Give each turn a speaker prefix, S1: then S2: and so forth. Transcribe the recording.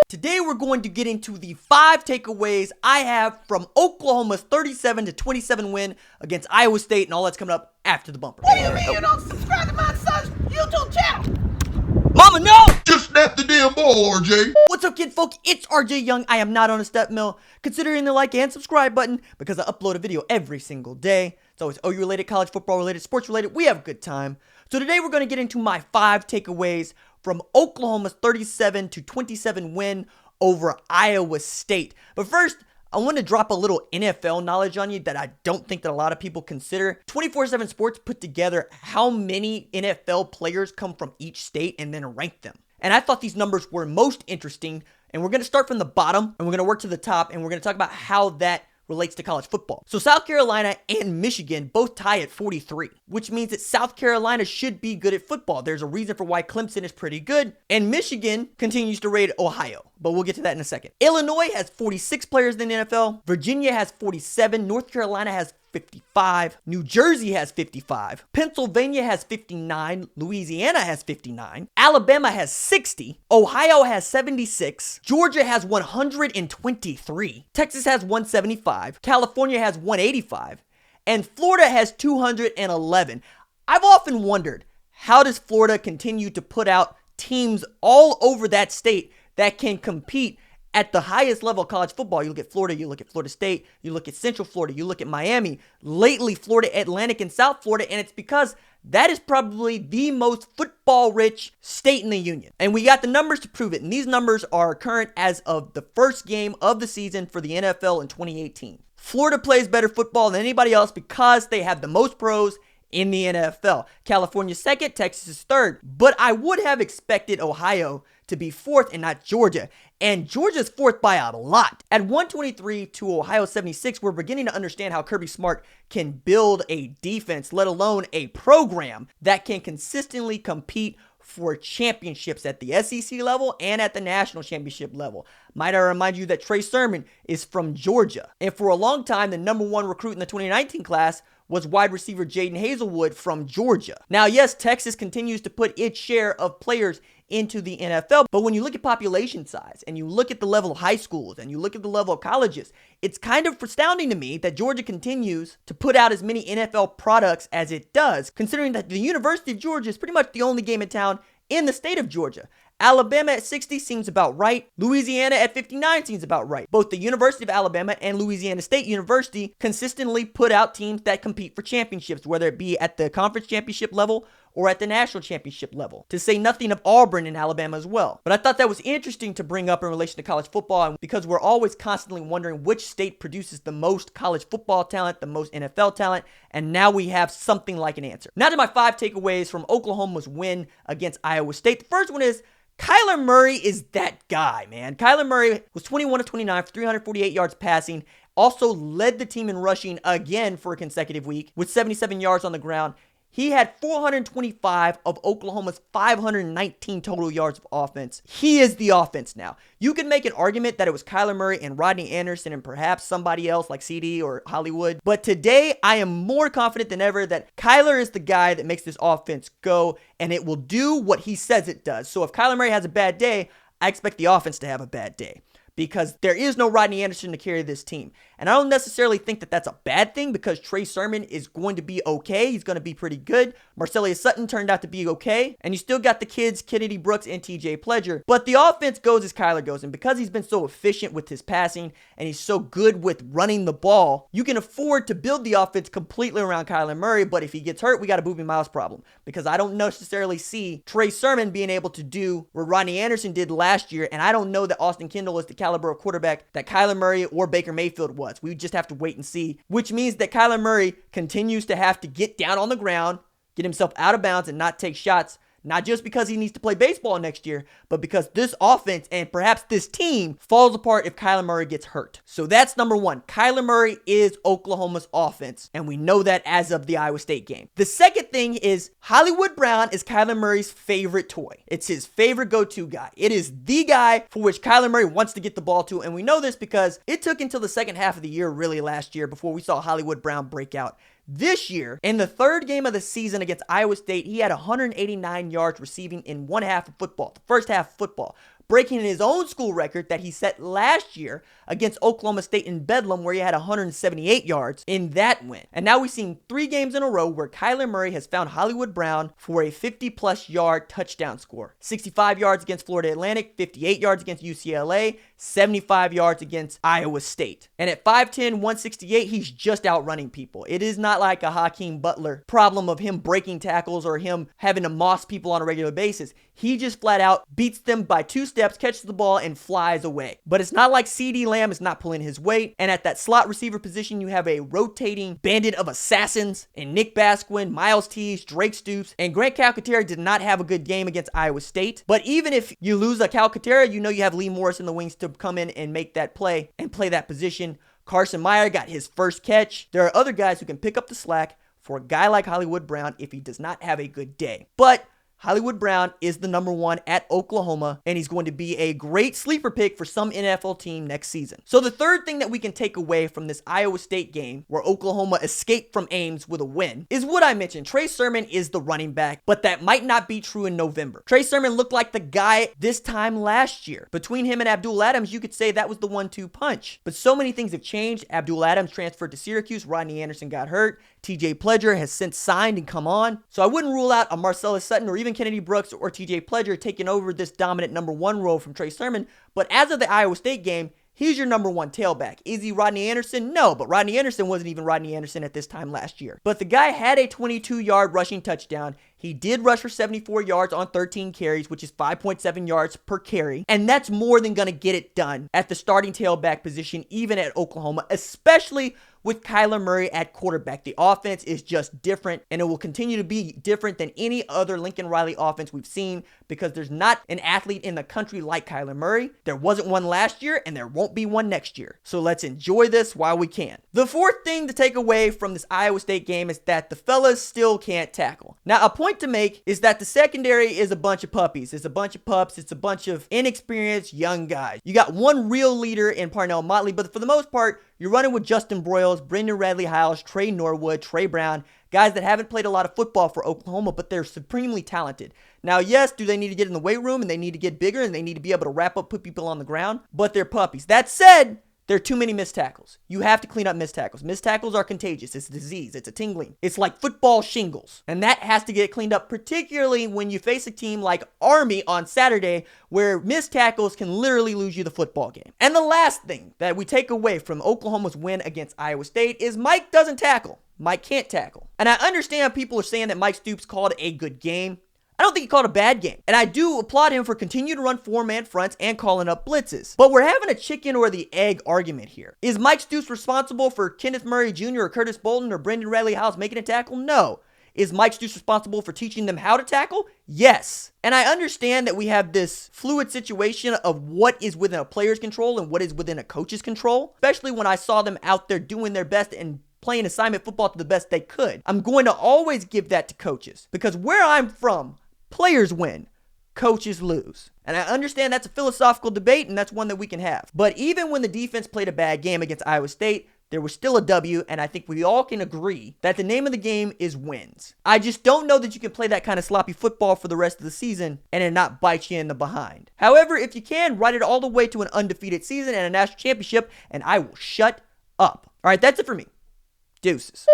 S1: Today we're going to get into the 5 takeaways I have from Oklahoma's 37-27 win against Iowa State, and all that's coming up after the bumper.
S2: What do you mean you don't subscribe to my son's YouTube channel?
S1: Mama, no!
S3: Just snap the damn ball, RJ.
S1: What's up, kid folk? It's RJ Young. I am not on a step mill. Consider hitting the like and subscribe button because I upload a video every single day. It's always OU related, college football related, sports related. We have a good time. So today we're going to get into my 5 takeaways from Oklahoma's 37-27 win over Iowa State. But first, I want to drop a little NFL knowledge on you that I don't think that a lot of people consider. 24/7 Sports put together how many NFL players come from each state and then rank them. And I thought these numbers were most interesting. And we're going to start from the bottom and we're going to work to the top. And we're going to talk about how that relates to college football. So South Carolina and Michigan both tie at 43, which means that South Carolina should be good at football. There's a reason for why Clemson is pretty good, and Michigan continues to raid Ohio, but we'll get to that in a second. Illinois has 46 players in the NFL. Virginia has 47. North Carolina has 55. New Jersey has 55. Pennsylvania has 59. Louisiana has 59. Alabama has 60. Ohio has 76. Georgia has 123. Texas has 175. California has 185. And Florida has 211. I've often wondered, how does Florida continue to put out teams all over that state that can compete at the highest level of college football? You look at Florida, you look at Florida State, you look at Central Florida, you look at Miami, lately Florida Atlantic and South Florida, and it's because that is probably the most football-rich state in the union. And we got the numbers to prove it, and these numbers are current as of the first game of the season for the NFL in 2018. Florida plays better football than anybody else because they have the most pros in the NFL. California's second, Texas is third, but I would have expected Ohio to be fourth and not Georgia. And Georgia's fourth by a lot. At 123 to Ohio 76, we're beginning to understand how Kirby Smart can build a defense, let alone a program that can consistently compete for championships at the SEC level and at the national championship level. Might I remind you that Trey Sermon is from Georgia. And for a long time, the number 1 recruit in the 2019 class was wide receiver Jaden Hazelwood from Georgia. Now, yes, Texas continues to put its share of players into the NFL, but when you look at population size and you look at the level of high schools and you look at the level of colleges, it's kind of astounding to me that Georgia continues to put out as many NFL products as it does, considering that the University of Georgia is pretty much the only game in town in the state of Georgia. Alabama at 60 seems about right. Louisiana at 59 seems about right. Both the University of Alabama and Louisiana State University consistently put out teams that compete for championships, whether it be at the conference championship level or at the national championship level, to say nothing of Auburn and Alabama as well. But I thought that was interesting to bring up in relation to college football, because we're always constantly wondering which state produces the most college football talent, the most NFL talent, and now we have something like an answer. Now to my 5 takeaways from Oklahoma's win against Iowa State. The first one is, Kyler Murray is that guy, man. Kyler Murray was 21 of 29 for 348 yards passing, also led the team in rushing again for a consecutive week with 77 yards on the ground. He had 425 of Oklahoma's 519 total yards of offense. He is the offense now. You could make an argument that it was Kyler Murray and Rodney Anderson and perhaps somebody else like CD or Hollywood. But today, I am more confident than ever that Kyler is the guy that makes this offense go, and it will do what he says it does. So if Kyler Murray has a bad day, I expect the offense to have a bad day, because there is no Rodney Anderson to carry this team. And I don't necessarily think that that's a bad thing, because Trey Sermon is going to be okay. He's going to be pretty good. Marcellus Sutton turned out to be okay. And you still got the kids, Kennedy Brooks and TJ Pledger. But the offense goes as Kyler goes. And because he's been so efficient with his passing and he's so good with running the ball, you can afford to build the offense completely around Kyler Murray. But if he gets hurt, we got a Boobie Miles problem, because I don't necessarily see Trey Sermon being able to do what Rodney Anderson did last year. And I don't know that Austin Kendall is the caliber of quarterback that Kyler Murray or Baker Mayfield was. We just have to wait and see, which means that Kyler Murray continues to have to get down on the ground, get himself out of bounds, and not take shots. Not just because he needs to play baseball next year, but because this offense and perhaps this team falls apart if Kyler Murray gets hurt. So that's number 1. Kyler Murray is Oklahoma's offense, and we know that as of the Iowa State game. The second thing is Hollywood Brown is Kyler Murray's favorite toy. It's his favorite go-to guy. It is the guy for which Kyler Murray wants to get the ball to, and we know this because it took until the second half of the year really last year before we saw Hollywood Brown break out. This year, in the third game of the season against Iowa State, he had 189 yards receiving in one half of football, the first half of football. breaking his own school record that he set last year against Oklahoma State in Bedlam, where he had 178 yards in that win. And now we've seen 3 games in a row where Kyler Murray has found Hollywood Brown for a 50-plus yard touchdown score. 65 yards against Florida Atlantic, 58 yards against UCLA, 75 yards against Iowa State. And at 5'10", 168, he's just outrunning people. It is not like a Hakeem Butler problem of him breaking tackles or him having to moss people on a regular basis. He just flat out beats them by 2 steps, catches the ball, and flies away. But it's not like CeeDee Lamb is not pulling his weight. And at that slot receiver position, you have a rotating bandit of assassins in Nick Basquin, Miles Tease, Drake Stoops, and Grant Calcaterra did not have a good game against Iowa State. But even if you lose a Calcaterra, you know you have Lee Morris in the wings to come in and make that play and play that position. Carson Meyer got his first catch. There are other guys who can pick up the slack for a guy like Hollywood Brown if he does not have a good day. But Hollywood Brown is the number 1 at Oklahoma, and he's going to be a great sleeper pick for some NFL team next season. So the third thing that we can take away from this Iowa State game, where Oklahoma escaped from Ames with a win, is what I mentioned. Trey Sermon is the running back, but that might not be true in November. Trey Sermon looked like the guy this time last year. Between him and Abdul Adams, you could say that was the 1-2 punch. But so many things have changed. Abdul Adams transferred to Syracuse. Rodney Anderson got hurt. TJ Pledger has since signed and come on. So I wouldn't rule out a Marcellus Sutton or even Kennedy Brooks or TJ Pledger taking over this dominant number 1 role from Trey Sermon. But as of the Iowa State game, he's your number 1 tailback. Is he Rodney Anderson? No, but Rodney Anderson wasn't even Rodney Anderson at this time last year. But the guy had a 22-yard rushing touchdown. He did rush for 74 yards on 13 carries, which is 5.7 yards per carry. And that's more than going to get it done at the starting tailback position, even at Oklahoma, especially with Kyler Murray at quarterback. The offense is just different, and it will continue to be different than any other Lincoln Riley offense we've seen because there's not an athlete in the country like Kyler Murray. There wasn't one last year, and there won't be one next year. So let's enjoy this while we can. The fourth thing to take away from this Iowa State game is that the fellas still can't tackle. Now, a point to make is that the secondary is a bunch of puppies. It's a bunch of pups. It's a bunch of inexperienced young guys. You got one real leader in Parnell Motley, but for the most part, you're running with Justin Broyles, Brendan Radley-Hiles, Trey Norwood, Trey Brown, guys that haven't played a lot of football for Oklahoma, but they're supremely talented. Now, yes, do they need to get in the weight room and they need to get bigger and they need to be able to wrap up, put people on the ground, but they're puppies. That said, there are too many missed tackles. You have to clean up missed tackles. Missed tackles are contagious. It's a disease. It's a tingling. It's like football shingles. And that has to get cleaned up, particularly when you face a team like Army on Saturday, where missed tackles can literally lose you the football game. And the last thing that we take away from Oklahoma's win against Iowa State is Mike doesn't tackle. Mike can't tackle. And I understand people are saying that Mike Stoops called a good game. I don't think he called a bad game. And I do applaud him for continuing to run 4-man fronts and calling up blitzes. But we're having a chicken or the egg argument here. Is Mike Stoops responsible for Kenneth Murray Jr. or Curtis Bolton or Brendan Radley-Hiles making a tackle? No. Is Mike Stoops responsible for teaching them how to tackle? Yes. And I understand that we have this fluid situation of what is within a player's control and what is within a coach's control, especially when I saw them out there doing their best and playing assignment football to the best they could. I'm going to always give that to coaches because where I'm from, players win, coaches lose. And I understand that's a philosophical debate, and that's one that we can have. But even when the defense played a bad game against Iowa State, there was still a W, and I think we all can agree that the name of the game is wins. I just don't know that you can play that kind of sloppy football for the rest of the season and it not bite you in the behind. However, if you can, ride it all the way to an undefeated season and a national championship, and I will shut up. All right, that's it for me. Deuces.